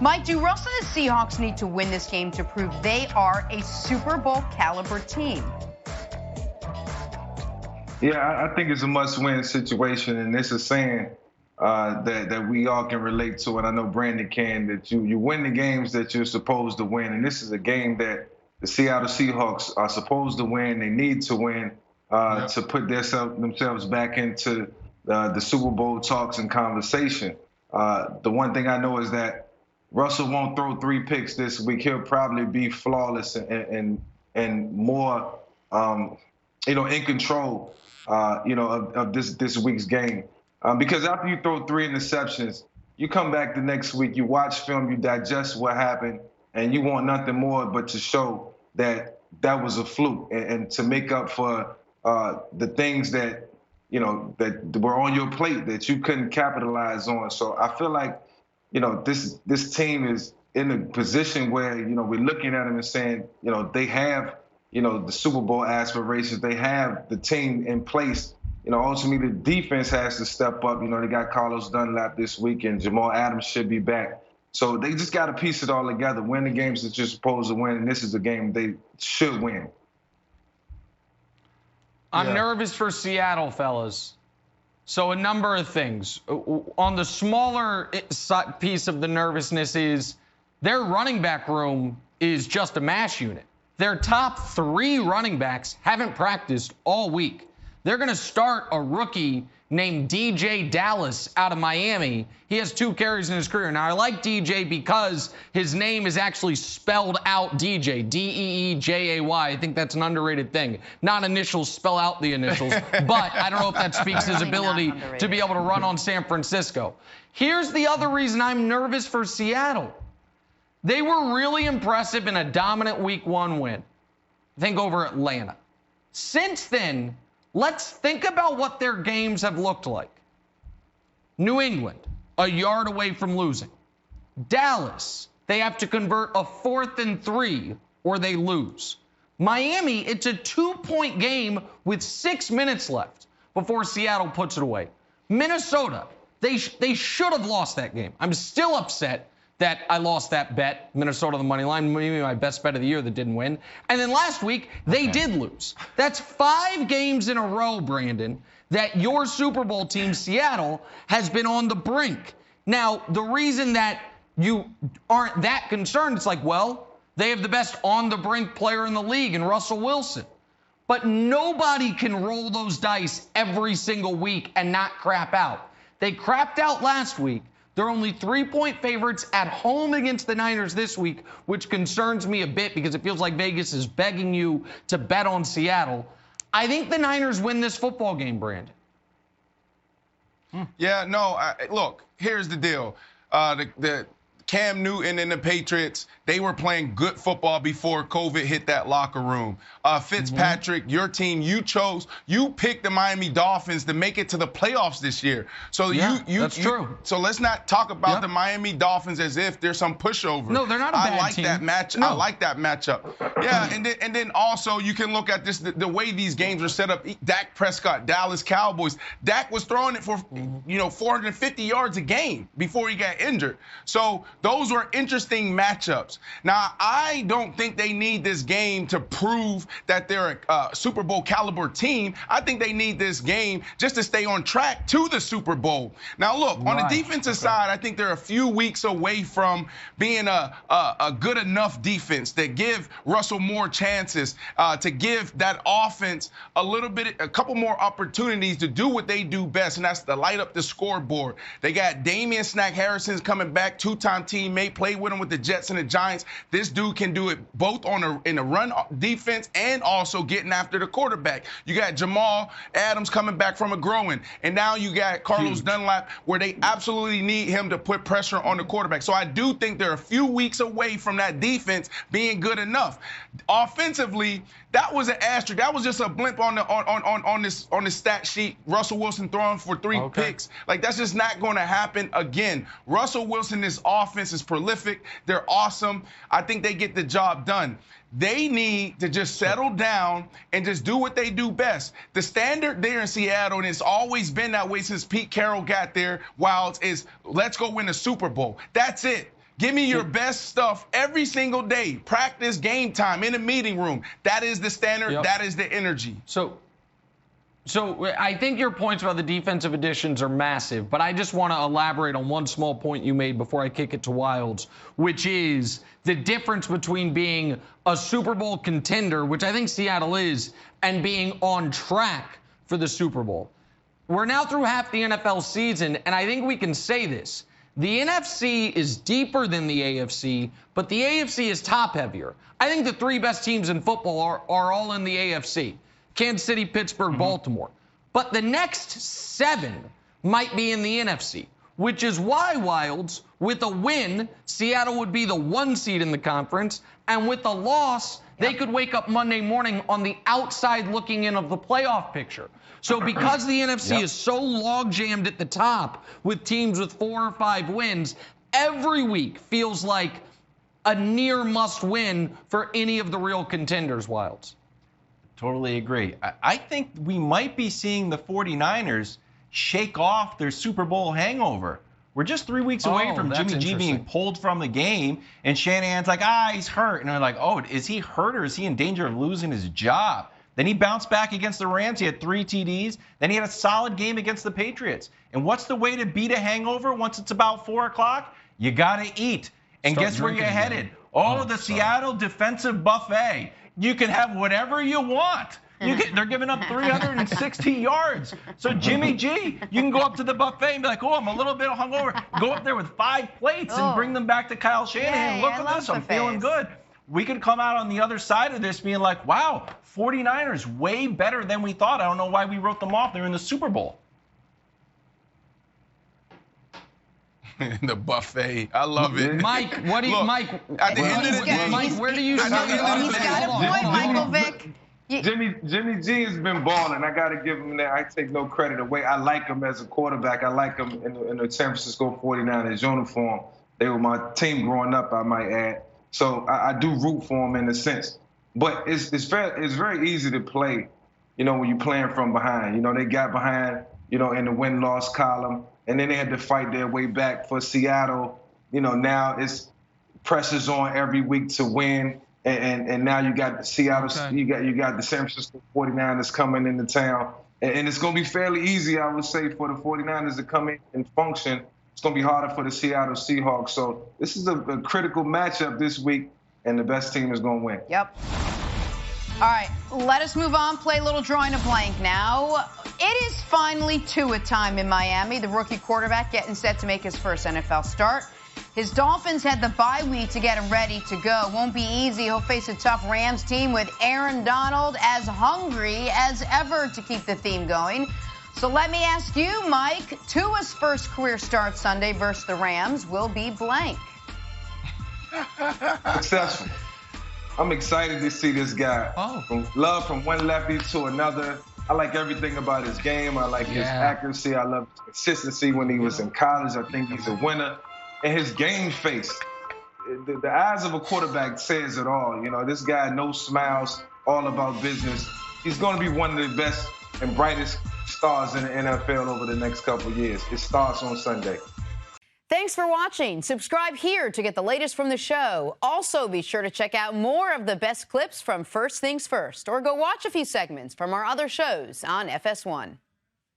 Mike, do Russell and the Seahawks need to win this game to prove they are a Super Bowl caliber team? Yeah, I think it's a must-win situation, and it's a saying that we all can relate to, and I know Brandon can, that you win the games that you're supposed to win, and this is a game that the Seattle Seahawks are supposed to win. They need to win to put themselves back into the Super Bowl talks and conversation. The one thing I know is that Russell won't throw 3 picks this week. He'll probably be flawless and more, in control, of this week's game. Because after you throw 3 interceptions, you come back the next week, you watch film, you digest what happened, and you want nothing more but to show that that was a fluke and to make up for the things that, that were on your plate that you couldn't capitalize on. So I feel like, this team is in a position where, we're looking at them and saying, they have, the Super Bowl aspirations. They have the team in place. Ultimately, the defense has to step up. They got Carlos Dunlap this week, and Jamal Adams should be back. So they just got to piece it all together, win the games that you're supposed to win, and this is a game they should win. I'm nervous for Seattle, fellas. So a number of things. On the smaller piece of the nervousness is their running back room is just a mash unit. Their top 3 running backs haven't practiced all week. They're going to start a rookie named DJ Dallas out of Miami. He has 2 carries in his career. Now, I like DJ because his name is actually spelled out DJ, D-E-E-J-A-Y. I think that's an underrated thing. Not initials, spell out the initials. But I don't know if that speaks to his ability to be able to run on San Francisco. Here's the other reason I'm nervous for Seattle. They were really impressive in a dominant Week 1 win, I think over Atlanta. Since then, let's think about what their games have looked like. New England, a yard away from losing. Dallas, they have to convert a 4th and 3 or they lose. Miami, it's a 2-point game with 6 minutes left before Seattle puts it away. Minnesota, they should have lost that game. I'm still upset that I lost that bet, Minnesota the money line, maybe my best bet of the year that didn't win. And then last week, they did lose. That's 5 games in a row, Brandon, that your Super Bowl team, Seattle, has been on the brink. Now, the reason that you aren't that concerned, it's like, well, they have the best on-the-brink player in the league in Russell Wilson. But nobody can roll those dice every single week and not crap out. They crapped out last week. They're only 3-point favorites at home against the Niners this week, which concerns me a bit because it feels like Vegas is begging you to bet on Seattle. I think the Niners win this football game, Brandon. Yeah, no, look, here's the deal. The Cam Newton and the Patriots, they were playing good football before COVID hit that locker room. Fitzpatrick, your team, you picked the Miami Dolphins to make it to the playoffs this year. So that's true. So let's not talk about the Miami Dolphins as if there's some pushover. No, they're not a bad team. I like that matchup. Yeah, and then also you can look at this, the way these games are set up. Dak Prescott, Dallas Cowboys. Dak was throwing it for 450 yards a game before he got injured. So those were interesting matchups. Now, I don't think they need this game to prove that they're a Super Bowl caliber team. I think they need this game just to stay on track to the Super Bowl. Now, look, on the defensive side, I think they're a few weeks away from being a good enough defense that give Russell more chances, to give that offense a couple more opportunities to do what they do best, and that's to light up the scoreboard. They got Damian Snack Harrison's coming back, 2-time teammate, played with him with the Jets and the Giants. This dude can do it both in the run defense and also getting after the quarterback. You got Jamal Adams coming back from a growing, and now you got Carlos Dunlap, where they absolutely need him to put pressure on the quarterback. So I do think they're a few weeks away from that defense being good enough. Offensively, that was an asterisk. That was just a blimp on this stat sheet. Russell Wilson throwing for 3 picks. Like, that's just not going to happen again. Russell Wilson, this offense is prolific. They're awesome. I think they get the job done. They need to just settle down and just do what they do best. The standard there in Seattle, and it's always been that way since Pete Carroll got there, Wilds, is let's go win a Super Bowl. That's it. Give me your best stuff every single day. Practice, game time, in a meeting room. That is the standard. Yep. That is the energy. So I think your points about the defensive additions are massive, but I just want to elaborate on one small point you made before I kick it to Wilds, which is the difference between being a Super Bowl contender, which I think Seattle is, and being on track for the Super Bowl. We're now through half the NFL season, and I think we can say this. The NFC is deeper than the AFC, but the AFC is top heavier. I think the three best teams in football are all in the AFC. Kansas City, Pittsburgh, Baltimore. But the next 7 might be in the NFC, which is why, Wilds, with a win, Seattle would be the 1 seed in the conference, and with a loss, they could wake up Monday morning on the outside looking in of the playoff picture. So because the NFC is so log-jammed at the top with teams with 4 or 5 wins, every week feels like a near must-win for any of the real contenders, Wilds. Totally agree. I think we might be seeing the 49ers shake off their Super Bowl hangover. We're just 3 weeks away from Jimmy G being pulled from the game, and Shanahan's like, he's hurt. And they're like, oh, is he hurt or is he in danger of losing his job? Then he bounced back against the Rams. He had 3 TDs. Then he had a solid game against the Patriots. And what's the way to beat a hangover once it's about 4 o'clock? You got to eat. And guess where you're headed? The Seattle defensive buffet. You can have whatever you want. They're giving up 360 yards. So Jimmy G, you can go up to the buffet and be like, I'm a little bit hungover. Go up there with 5 plates and bring them back to Kyle Shanahan. Look at this. I'm feeling good. We could come out on the other side of this being like, wow, 49ers way better than we thought. I don't know why we wrote them off. They're in the Super Bowl. The buffet. I love it. Mike, what do you, Mike? At the end of the day, Mike, where do you see? He's got a point, Michael Vick. Jimmy G has been balling. I got to give him that. I take no credit away. I like him as a quarterback. I like him in the San Francisco 49ers uniform. They were my team growing up, I might add. So I do root for him in a sense. But it's very easy to play, when you're playing from behind. They got behind, in the win-loss column, and then they had to fight their way back for Seattle. Now it's pressure's on every week to win. And now you got Seattle, you got the San Francisco 49ers coming into town. And it's going to be fairly easy, I would say, for the 49ers to come in and function. It's going to be harder for the Seattle Seahawks. So this is a critical matchup this week, and the best team is going to win. Yep. All right, let us move on. Play a little drawing a blank now. It is finally Tua time in Miami. The rookie quarterback getting set to make his first NFL start. His Dolphins had the bye week to get him ready to go. Won't be easy. He'll face a tough Rams team with Aaron Donald as hungry as ever to keep the theme going. So let me ask you, Mike, Tua's first career start Sunday versus the Rams will be blank. Successful. I'm excited to see this guy. From one lefty to another. I like everything about his game. I like his accuracy. I love his consistency when he was in college. I think he's a winner. And his game face, the eyes of a quarterback says it all. This guy, no smiles, all about business. He's going to be one of the best and brightest stars in the NFL over the next couple of years. It starts on Sunday. Thanks for watching. Subscribe here to get the latest from the show. Also, be sure to check out more of the best clips from First Things First, or go watch a few segments from our other shows on FS1.